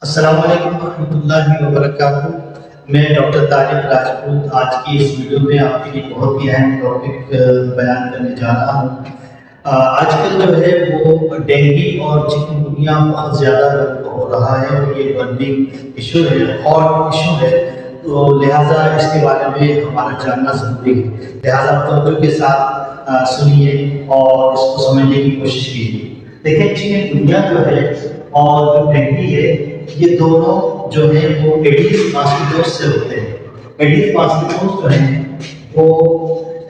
السلام علیکم ورحمۃ اللہ وبرکاتہ۔ میں ڈاکٹر طارق راجپوت آج کی اس ویڈیو میں آپ کے لیے بہت ہی اہم ٹاپک بیان کرنے جا رہا ہوں۔ آج کل جو ہے وہ ڈینگی اور چکن گنیا بہت زیادہ ہو رہا ہے اور یہ برننگ ایشو ہے، ہاٹ ایشو ہے، تو لہٰذا اس کے بارے میں ہمارا جاننا ضروری ہے۔ لہٰذا توجہ کے ساتھ سنیے اور اس کو سمجھنے کی کوشش کیجیے۔ دیکھیں، چکن گنیا جو ہے اور جو ڈینگی ہے، یہ دونوں جو ہیں وہ ایڈیز ماسکیٹوز سے ہوتے ہیں۔ ایڈیز ماسکیٹوز جو ہیں وہ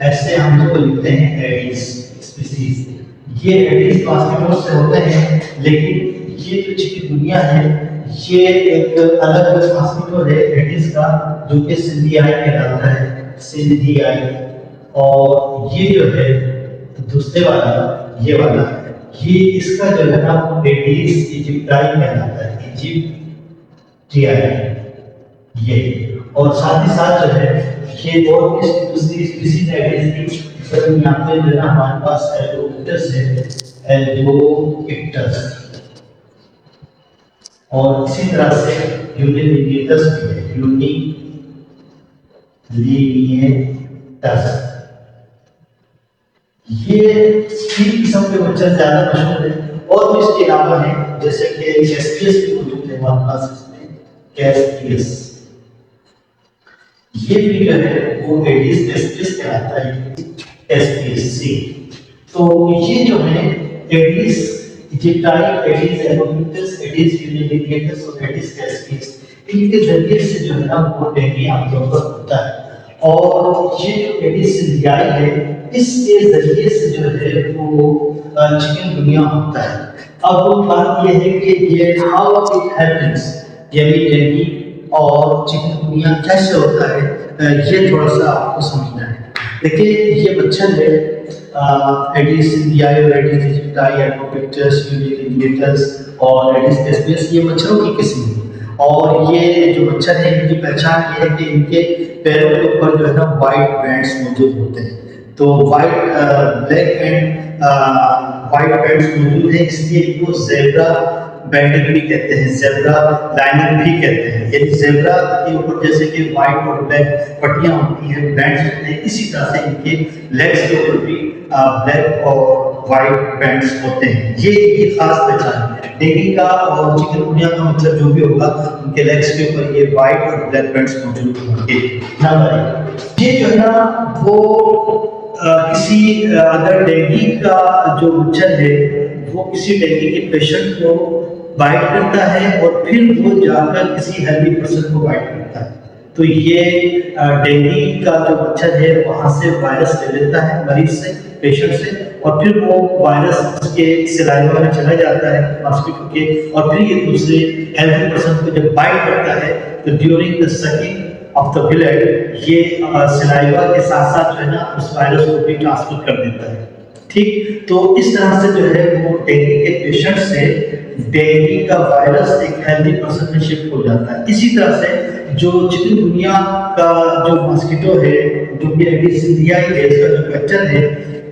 ایسے ہم لوگ کو لکھتے ہیں ایڈیز اسپیسیز، یہ ایڈیز ماسکیٹوز سے ہوتے ہیں، لیکن یہ جو چکن گنیا ہے یہ ایک الگ ماسکیٹو ہے ایڈیز کا، جو کہ سندھیائی کہلاتا ہے، سندھیائی۔ اور یہ جو ہے دوسرے والا، یہ والا، یہ اس کا جو ہے نا ایڈیز ایجپٹائی کہلاتا ہے، یہ۔ اور ساتھ ہی ساتھ جو ہے یہ اور دوسری اسپیسیز ایڈیز کی یہاں پہ جو ہے ہمارے پاس ایلوکیپٹس ہے، ایلوکیپٹس، اور اسی طرح سے یونیلیگیٹس بھی ہے، یونیلیگیٹس۔ یہ تین قسم کے مچھر زیادہ مشہور ہیں، اور بھی اس کے علاوہ ہیں، جیسے کہ کیسپیس بھی موجود ہے ہمارے پاس، اس میں کیسپیس، یہ بھی جو ہے وہ ایڈیز کیسپیس کہلاتا ہے، کیسپیس سی۔ تو یہ جو ہے ایڈیز ایجپٹائی، ایڈیز ایلوکیپٹس، ایڈیز یونیلیگیٹس اور ایڈیز کیسپیس، ان کے ذریعے سے جو ہے نا وہ ڈینگی عام طور پر ہوتا ہے۔ اور یہ جو ایڈیز سندھیائی ہے، اس کے ذریعے سے جو ہے وہ چکن گنیا ہوتا ہے۔ اب بات یہ ہے کہ یہ ہاؤ اٹ ہیپنس، یعنی ڈینگی اور چکن گنیا کیسے ہوتا ہے، یہ تھوڑا سا آپ کو سمجھنا ہے۔ دیکھیے، یہ مچھر ہے ایڈیز سندھیائی اور ایڈیز ایجپٹائی، ایلوکیپٹس، یونیلیگیٹس اور ایڈیز کیسپیس، یہ مچھروں کی قسم ہے۔ اور یہ جو مچھر ہے ان کی پہچان یہ ہے کہ ان کے پیروں کے اوپر جو ہے نا وائٹ بینڈس موجود ہوتے ہیں، تو white black and white bands موجود ہیں، اس لیے ان کو زیبرا بینڈنگ بھی کہتے ہیں، زیبرا لائننگ بھی کہتے ہیں۔ یعنی زیبرا کے اوپر جیسے کہ وائٹ اور بلیک پٹیاں ہوتی ہیں، بینڈس ہوتے ہیں، اسی طرح سے ان کے لیگس کے اوپر بھی بلیک اور وائٹ بینڈس ہوتے ہیں۔ یہ خاص پہچان ہے ڈینگی کا اور چکن گنیا کا مچھر جو بھی ہوگا، ان کے لیگس کے اوپر یہ وائٹ اور بلیک بینڈس موجود ہوں گے۔ یہ جو ہے نا وہ کسی اگر ڈینگی کا جو مچھر ہے وہ کسی ڈینگی کے پیشنٹ کو بائٹ کرتا ہے اور پھر وہ جا کر کسی ہیلدی پرسن کو بائٹ کرتا ہے، تو یہ ڈینگی کا جو مچھر ہے وہاں سے وائرس لے لیتا ہے مریض سے، پیشنٹ سے، اور پھر وہ وائرس اس کے سلائیوا میں چلا جاتا ہے ماسکیٹو کے، اور پھر یہ دوسرے ہیلدی پرسن کو جب بائٹ کرتا ہے تو during the sucking of the blood یہ سلائیوا کے ساتھ ساتھ جو ہے نا اس وائرس کو بھی ٹرانسفر کر دیتا ہے۔ ٹھیک، تو اس طرح سے جو ہے وہ ڈینگی کے پیشنٹ سے ڈینگی کا وائرس ایک ہیلدی پرسن میں شفٹ ہو جاتا ہے۔ اسی طرح سے جو چکن گنیا کا جو ماسکیٹو ہے، جو کہ ایڈیز سندھیائی ہے، اس کا جو ویکٹر ہے،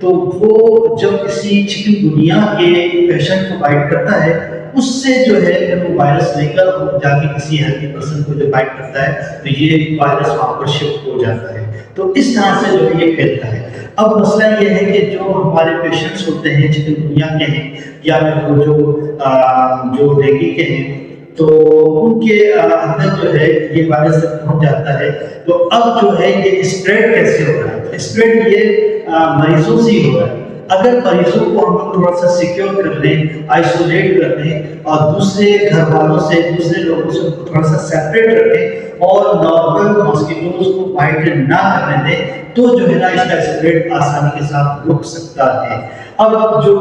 تو وہ جب کسی چکن گنیا کے پیشنٹ کو بائٹ کرتا ہے، اس سے جو ہے وہ وائرس لے کر جا کے کسی ہیلدی پرسن کو جب بائٹ کرتا ہے تو یہ وائرس وہاں پر شفٹ ہو جاتا ہے، تو اس طرح سے جو ہے یہ پھیلتا ہے۔ اب مسئلہ یہ ہے کہ جو ہمارے پیشنٹس ہوتے ہیں چکن گنیا کے ہیں یا جو ڈینگی کے ہیں، تو ان کے اندر جو ہے یہ وائرس جب پہنچ جاتا ہے تو اب جو ہے یہ اسپریڈ کیسے ہو رہا ہے؟ اسپریڈ یہ مریضوں سے ہی ہو رہا ہے۔ اگر مریضوں کو ہم لوگ تھوڑا سا سیکیور کر لیں، آئسولیٹ کر لیں، اور دوسرے گھر والوں سے، دوسرے لوگوں سے تھوڑا سا سیپریٹ رکھیں اور نارمل ماسکیٹوز کو بائٹ نہ کرنے دیں، تو جو ہے نا اس کا اسپریڈ آسانی کے ساتھ رک سکتا ہے۔ اب جو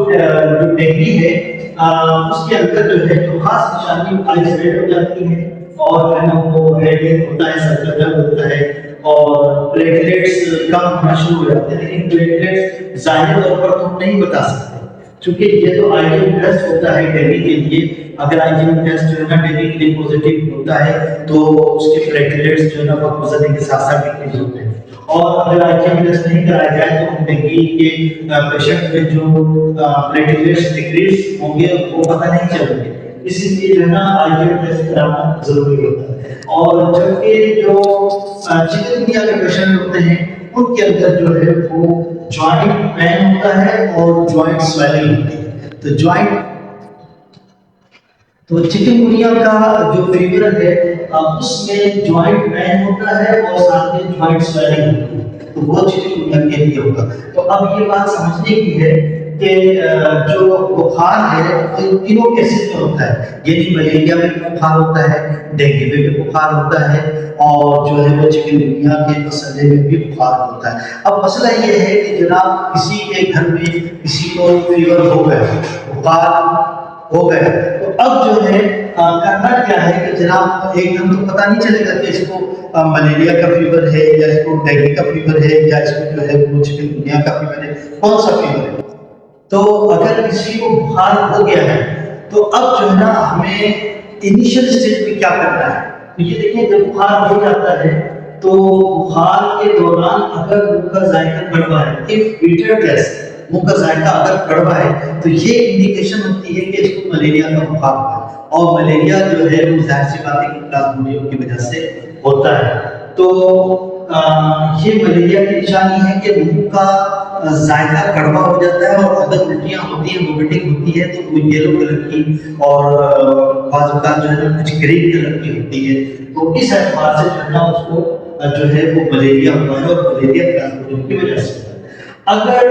ڈینگی ہے اس کے اندر جو ہے جو خاص نشانی آئسولیٹ ہو جاتی ہے، اور جو ہے نا وہ ریڈ ہوتا ہے، سر کا درد ہوتا ہے، اور پلیٹلیٹس کم ہونا شروع ہو جاتے ہیں، لیکن پلیٹلیٹس ظاہری طور پر تو نہیں بتا سکتے، چونکہ یہ تو آئی جی ایم ٹیسٹ ہوتا ہے ڈینگی کے لیے۔ اگر آئی جی ایم ٹیسٹ جو ہے نا ڈینگی کے لیے پازیٹیو ہوتا ہے تو اس کے پلیٹلیٹس جو ہے نا وقت گزرنے کے ساتھ ساتھ ڈکریز ہوتے ہیں، اور اگر آئی جی ایم ٹیسٹ نہیں کرایا جائے تو ڈینگی کے پیشنٹ میں جو پلیٹلیٹس ڈکریز ہوں گے وہ پتہ نہیں چلیں گے۔ اسی لیے جو ہے نا آئیڈیا ٹیسٹ کرانا ضروری ہوتا ہے. اور جبکہ جو چکن گنیا کے پیشنٹ ہوتے ہیں ان کے اندر جو ہے وہ جوائنٹ پین ہوتا ہے اور جوائنٹ سویلنگ ہوتی ہے. تو چکن گنیا کا جو فیور ہے اس میں جوائنٹ پین ہوتا ہے اور ساتھ میں جوائنٹ سویلنگ ہوتی ہے. تو وہ چکن گنیا کے لیے ہوگا. تو اب یہ بات سمجھنے کی ہے کہ جو بخار ہے وہ تینوں کیسز میں ہوتا ہے. یعنی ملیریا میں بھی بخار ہوتا ہے, ڈینگی میں بھی بخار ہوتا ہے, اور جو ہے وہ چکن گنیا کے مسئلے میں بھی بخار ہوتا ہے. اب مسئلہ یہ ہے کہ جناب کسی کے گھر میں کسی کو فیور ہو گیا, بخار ہو گیا, تو اب جو ہے کرنا کیا ہے کہ جناب ایک دم تو پتہ نہیں چلے گا کہ اس کو ملیریا کا فیور ہے یا اس کو ڈینگی کا فیور ہے یا اس کو جو ہے وہ چکن گنیا کا فیور ہے, کون سا فیور ہے. تو اگر کسی کو بخار ہو گیا ہے تو اب جو ہے نا ہمیں انیشیل اسٹیج میں کیا کرنا ہے. تو یہ دیکھیں جب بخار ہو جاتا ہے تو بخار کے دوران اگر منہ کا ذائقہ کڑوا ہے, if bitter taste, منہ کا ذائقہ اگر کڑوا ہے تو یہ انڈیکیشن ہوتی ہے کہ اس کو ملیریا کا بخار ہوا ہے. اور ملیریا جو ہے وہ ظاہر سی بات ہے کہ پلازموڈیم کی وجہ سے ہوتا ہے. تو یہ ملیریا کی نشانی ہے کہ منہ کا ذائقہ کڑوا ہو جاتا ہے, اور اگر الٹیاں ہوتی ہیں, وومیٹنگ ہوتی ہے, تو وہ یلو کلر کی اور بعض اوقات جو ہے نا کچھ گرین کلر کی ہوتی ہے. تو اس اعتبار سے جو ہے نا اس کو جو ہے وہ ملیریا ہوا ہے, اور ملیریا پلازموڈیم کی وجہ سے. اگر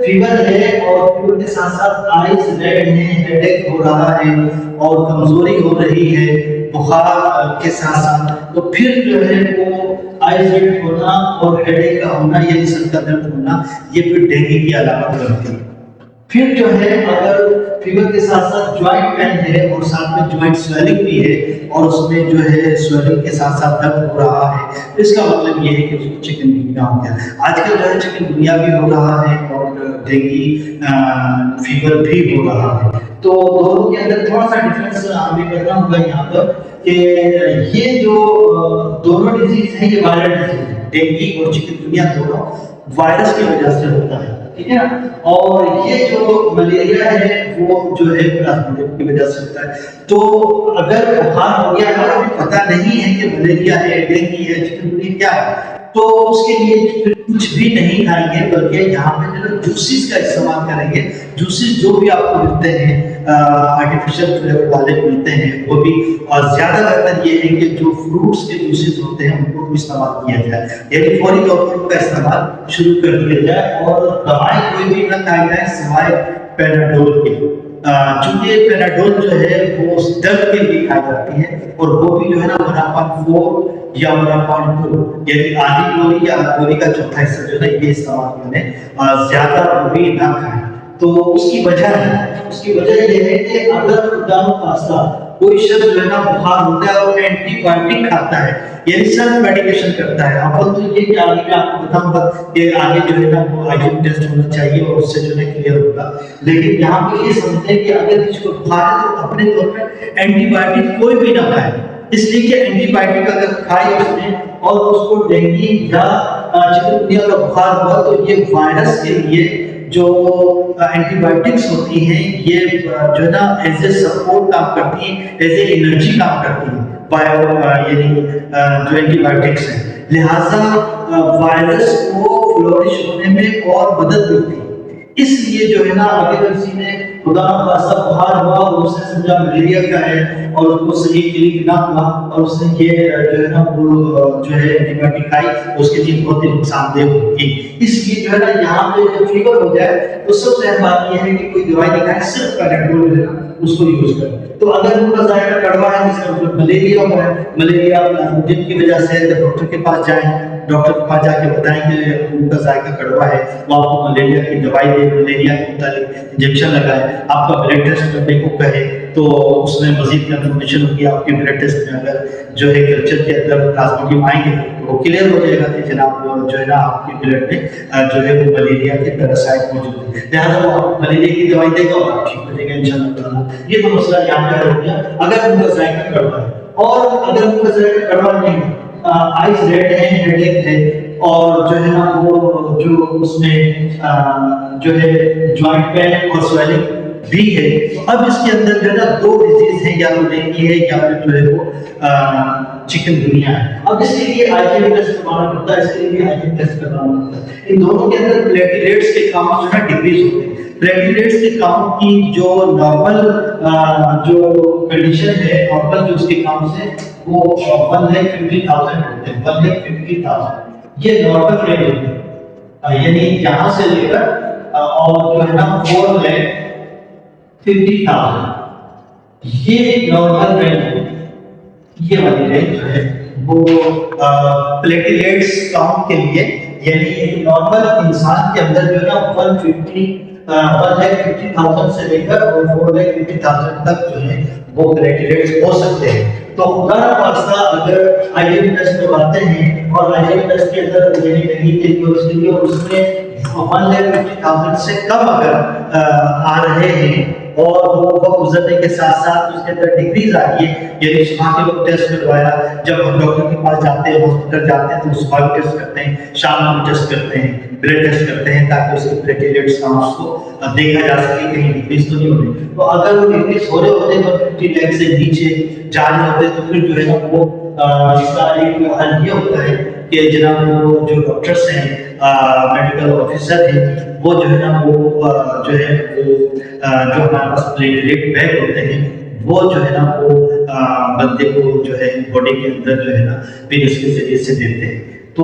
فیور ہے اور فیور کے ساتھ ساتھ آئیز ریڈ ہیں, ہیڈ ایک ہو رہا ہے اور کمزوری ہو رہی ہے بخار کے ساتھ ساتھ, تو پھر جو ہے وہ آئیز ریڈ ہونا اور ہیڈ ایک کا ہونا, یہ سر کا درد ہونا, یہ پھر ڈینگی کی علامت بنتی ہے. پھر جو ہے اگر فیور کے ساتھ ساتھ جوائنٹ پین ہے اور ساتھ میں جوائنٹ سویلنگ بھی ہے, اور اس میں جو ہے سویلنگ کے ساتھ ساتھ درد ہو رہا ہے, تو اس کا مطلب یہ ہے کہ اس کو چکن گنیا ہو گیا. آج کل جو ہے چکن گنیا بھی ہو رہا ہے اور ڈینگی فیور بھی ہو رہا ہے. تو دونوں کے اندر تھوڑا سا ڈفرینس ہمیں کرنا ہوگا یہاں پر کہ یہ جو دونوں ڈیزیز ہیں یہ وائرل ڈیزیز ہیں. ڈینگی اور چکن گنیا دونوں وائرس کی وجہ سے ہوتا ہے, ٹھیک ہے نا. اور یہ جو ملیریا ہے وہ جو ہے پلازموڈیم کی وجہ سے ہوتا ہے. تو اگر بخار ہو گیا ہے اور پتہ نہیں ہے کہ ملیریا ہے, ڈینگی ہے, چکن گنیا کیا ہے, تو اس کے لیے کچھ بھی نہیں کھائیں گے, بلکہ یہاں پہ جو جوسز کا استعمال کریں گے. جوسز جو بھی آپ کو ملتے ہیں آرٹیفیشل فلیور والے ملتے ہیں وہ بھی, اور زیادہ بہتر یہ ہے کہ جو فروٹس کے جوسز ہوتے ہیں ان کو استعمال کیا جائے, یعنی فوری طور پر ان کا استعمال شروع کر دیا جائے. اور دوائیں کوئی بھی نہ کھائی جائے سوائے پیناڈول کے, چونکہ پیناڈول جو ہے وہ درد کے لیے کھائی جاتی ہے, اور وہ بھی جو ہے نا 1.4 یا 1.2 یعنی آدھی گولی یا گولی کا چوتھا حصہ جو ہے یہ استعمال کریں, زیادہ وہ بھی نہ کھائیں. تو اس کی وجہ یہ ہے کہ اگر خدا نخواستہ کوئی شخص جو ہے نا بخار ہوتا ہے اور اینٹی بایوٹک کھاتا ہے, یعنی سیلف میڈیکیشن کرتا ہے, اب تو یہ کہ آگے میں آپ کو بتاؤں گا کہ آگے جو ہے نا وہ آئیڈین ٹیسٹ ہونا چاہیے اور اس سے جو ہے کلیئر ہوگا. لیکن یہاں پہ یہ سمجھیں کہ اگر کسی کو بخار ہے تو اپنے طور پہ اینٹی بایوٹک کوئی بھی نہ کھائے, اس لیے کہ اینٹی بایوٹک اگر کھائے اس نے اور اس کو ڈینگی یا چکن گنیا کا بخار ہوا, تو یہ وائرس کے لیے جو اینٹی بایوٹکس ہوتی ہیں یہ جو ہے نا ایز اے سپورٹ کام کرتی ہیں, ایز اے انرجی کام کرتی ہیں یعنی جو اینٹی بایوٹکس ہیں. لہٰذا وائرس کو فلورش ہونے میں اور مدد ملتی ہے. اس لیے جو ہے نا اگر کسی نے خدا نخواستہ بخار ہوا اور اس نے سمجھا ملیریا کا ہے اور اس کو صحیح کلینک نہ ہوا اور اس نے یہ جو ہے نا وہ جو ہے اینٹی بایوٹک کھائی, اس کے لیے بہت ہی نقصان دہ ہوگی. اس لیے جو ہے نا یہاں پہ جب فیور ہو جائے تو سب سے اہم بات یہ ہے کہ کوئی دوائی نہیں کھائے, صرف پیناڈول جو ہے نا اس کو یوز کریں. تو اگر ان کا ذائقہ کڑوا ہے جس کا مطلب ملیریا ہوا ہے, ملیریا جن کی وجہ سے ڈاکٹر کے پاس جائیں, ڈاکٹر کے پاس جا کے بتائیں کہ ان کا ذائقہ کڑوا ہے, وہ آپ کو ملیریا کی دوائی دے, ملیریا کے متعلق انجیکشن لگائے, آپ کا بلڈ ٹیسٹ کرنے کو کہے, تو اس میں مزید کنفرمیشن ہوگی. آپ کے بلڈ ٹیسٹ میں اگر جو ہے کلچر کے اندر پلازموڈیم آئیں گے تو وہ کلیئر ہو جائے گا کہ جناب جو ہے نا آپ کے بلڈ میں جو ہے وہ ملیریا کے پیراسائٹ موجود ہے, لہٰذا وہ ملیریا کی دوائی دے گا اور آپ ٹھیک ہو جائے گا انشاءاللہ تعالیٰ. یہ تو مسئلہ یہاں پہ ہو گیا اگر ان کا ذائقہ کڑوا ہے. اور اگر ان کا ذائقہ کڑوا نہیں, آئیز ریڈ ہے, ہیڈ ایک ہے, اور جو ہے نا وہ جو اس میں جو ہے جوائنٹ پین اور سویلنگ بی ہے. اب اس کے اندر جو ہے نا دو ڈیزیز ہیں، یا تو ڈینگی ہے یا پھر جو ہے وہ چکن گنیا ہے. اب اس کے لیے آئی جی ٹیسٹ کروانا پڑتا ہے، اس کے لیے آئی جی ٹیسٹ کروانا پڑتا ہے. ان دونوں کے اندر پلیٹلیٹس کے کاؤنٹ جو ہے ڈکریز ہوتے ہیں. پلیٹلیٹس کے کاؤنٹ کی جو نارمل جو کنڈیشن ہے، نارمل جو اس کے کاؤنٹ ہے وہ 1,50,000 ہوتے ہیں. 1,50,000 یہ نارمل رینج ہوتے ہیں، یعنی یہاں سے لے کر اور جو ہے نا 4,50,000 یہ نارمل رینج ہوتی ہے. یہ والی رینج جو ہے وہ پلیٹلیٹس کاؤنٹ کے لیے، یعنی ایک نارمل انسان کے اندر جو ہے نا 1,50,000 سے لے کر اور 4,50,000 تک جو ہے وہ پلیٹلیٹس ہو سکتے ہیں. تو خدا نخواستہ اگر آئی ایم ٹیسٹ کرواتے ہیں اور آئی ایم ٹیسٹ کے اندر یعنی نہیں کے لیے اس کے لیے اس میں 1,50,000 سے کم اگر آ رہے ہیں اور وہ وقت گزرنے کے ساتھ ساتھ اس کے اندر ڈگریز آ گئی ہے، یعنی صبح کے وقت ٹیسٹ کروایا، جب ہم ڈاکٹر کے پاس جاتے ہیں ہاسپٹل جاتے ہیں تو صبح ٹیسٹ کرتے ہیں، شام کو ٹیسٹ کرتے ہیں، بلڈ ٹیسٹ کرتے ہیں تاکہ اس کے پلیٹلیٹس کاؤنٹس کو دیکھا جا سکے کہیں ڈگریز تو نہیں ہو رہی. تو اگر وہ ڈگریز ہو رہے ہوتے ہیں 150 لیک سے نیچے جا رہے ہوتے تو پھر جو ہے نا وہ اس کا ایک حل یہ ہوتا ہے کہ جناب وہ جو ڈاکٹرس ہیں، میڈیکل آفیسر ہیں، وہ جو ہے نا وہ جو ہے جو ہمارے پاس پلیٹلیٹ بیگ ہوتے ہیں وہ جو ہے نا وہ بندے کو جو ہے باڈی کے اندر جو ہے نا پھر اس کے ذریعے سے دیتے ہیں. تو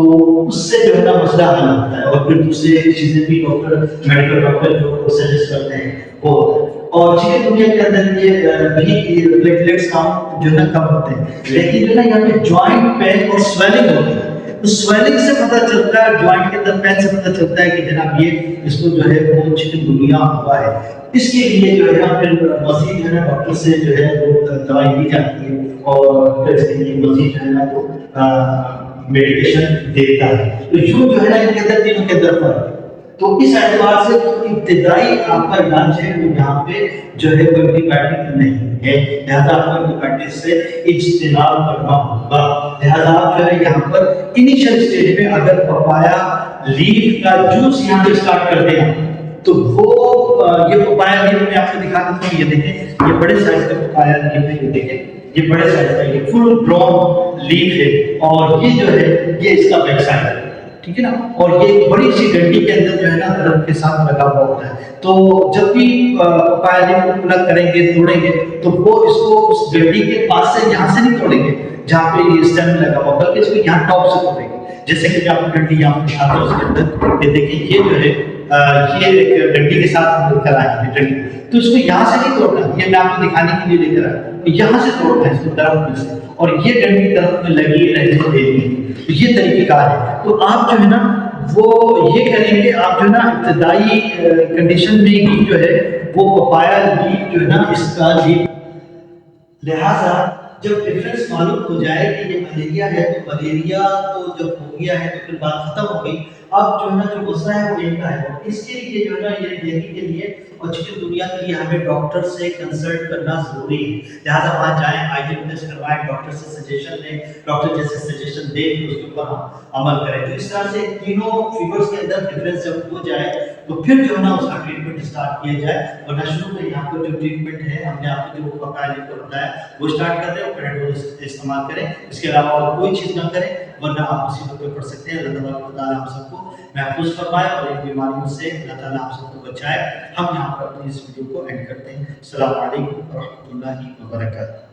اس سے جو ہے نا مسئلہ حل ہوتا ہے. اور پھر دوسرے چیزیں بھی ڈاکٹر میڈیکل ڈاکٹر جو سجیسٹ کرتے ہیں وہ ہوتا ہے. اور چکن دنیا کے اندر یہ بھی پلیٹلیٹس کاؤنٹ جو ہے نا کم ہوتے ہیں، لیکن جو ہے نا یہاں پہ جوائنٹ پین اور سویلنگ ہوتی ہے. تو سویلنگ سے پتہ چلتا ہے، جوائنٹ کے اندر پین سے پتہ چلتا ہے کہ جناب یہ اس کو جو ہے وہ چکن گنیا ہوا ہے. اس کے لیے جو ہے نا پھر مزید جو ہے نا ڈاکٹر سے جو ہے وہ دوائی دی جاتی ہے اور پھر اس کے لیے مزید جو ہے نا وہ میڈیکیشن دیتا ہے. تو یوں جو ہے نا ان کے اندر تینوں کے اندر فرق ہے. تو اس اعتبار سے ابتدائی آپ کا علاج ہے وہ یہاں پہ جو ہے کوئی اینٹی بائیوٹک نہیں ہے، لہٰذا آپ کو اینٹی بائیوٹک سے اجتناب کرنا ہوگا. لہٰذا آپ جو ہے یہاں پر انیشل اسٹیج میں اگر پپایا لیف کا جوس یہاں پہ اسٹارٹ کرتے ہیں تو وہ یہ پپایا لیف میں آپ کو دکھا دیتا ہوں. یہ دیکھیں یہ بڑے سائز کا پپایا لیف ہے، یہ دیکھیں یہ بڑے سائز کا یہ فل گراؤنڈ لیف ہے اور یہ جو ہے یہ اس کا بیک سائڈ ہے، ٹھیک ہے نا. اور یہ بڑی سی ڈنڈی کے اندر جو ہے نا درخت کے ساتھ لگا ہوا ہوتا ہے. تو جب بھی پپایا لیف کو پلگ کریں گے توڑیں گے تو وہ اس کو اس ڈنڈی کے پاس سے یہاں سے نہیں توڑیں گے جہاں پہ یہ اسٹیم لگا ہوا، بلکہ اس کو یہاں ٹاپ سے توڑیں گے. جیسے کہ آپ کو ڈنڈی یہاں پہ دکھاتا ہوں اس کے اندر، یہ دیکھیں یہ جو ہے یہ ایک ڈنڈی کے ساتھ مل کر آئی ہے ڈنڈی، تو اس کو یہاں سے نہیں توڑنا، یہ میں آپ کو دکھانے کے لیے لے کر آیا یہاں سے توڑنا ہے اس کو درخت میں سے، اور یہ ڈنڈی درخت میں لگی رہنے دینی ہے. تو یہ طریقہ کار ہے. تو آپ جو ہے نا وہ یہ کریں گے، آپ جو ہے نا ابتدائی کنڈیشن میں ہی جو ہے وہ پپایا لیف جو ہے نا اس کا لیف. لہٰذا جب ڈفرینس معلوم ہو جائے کہ یہ ملیریا ہے تو ملیریا تو جب ہو گیا ہے تو پھر بات ختم ہو گئی. اب جو ہے نا جو مسئلہ ہے وہ ایک کا ہے. اس کے لیے جو ہے نا یہ دیکھنے کے لیے اور چکن دنیا کے لیے ہمیں ڈاکٹر سے کنسلٹ کرنا ضروری ہے. لہٰذا وہاں جائیں، آئی جی ٹیسٹ کروائیں، ڈاکٹر سے سجیشن لیں، ڈاکٹر جیسے سجیشن دے کہ اس کے اوپر ہم عمل کریں. تو اس طرح سے تینوں فیورز کے اندر ڈفرینس جب ہو جائے تو پھر جو ہے نا اس کا ٹریٹمنٹ اسٹارٹ کیا جائے. ورنہ شروع میں یہاں پر جو ٹریٹمنٹ ہے ہم نے آپ کو جو پپایا لیف کو بتایا وہ اسٹارٹ کر دیں اور پیراڈول استعمال کریں. اس کے علاوہ اور کوئی چیز نہ کریں ورنہ آپ مصیبت میں پڑ سکتے ہیں. اللہ تعالیٰ ہم سب کو محفوظ فرمائے اور ان بیماریوں سے اللہ تعالیٰ ہم سب کو بچائے. ہم یہاں پر اپنی اس ویڈیو کو اینڈ کرتے ہیں. السلام علیکم ورحمۃ اللہ وبرکاتہ.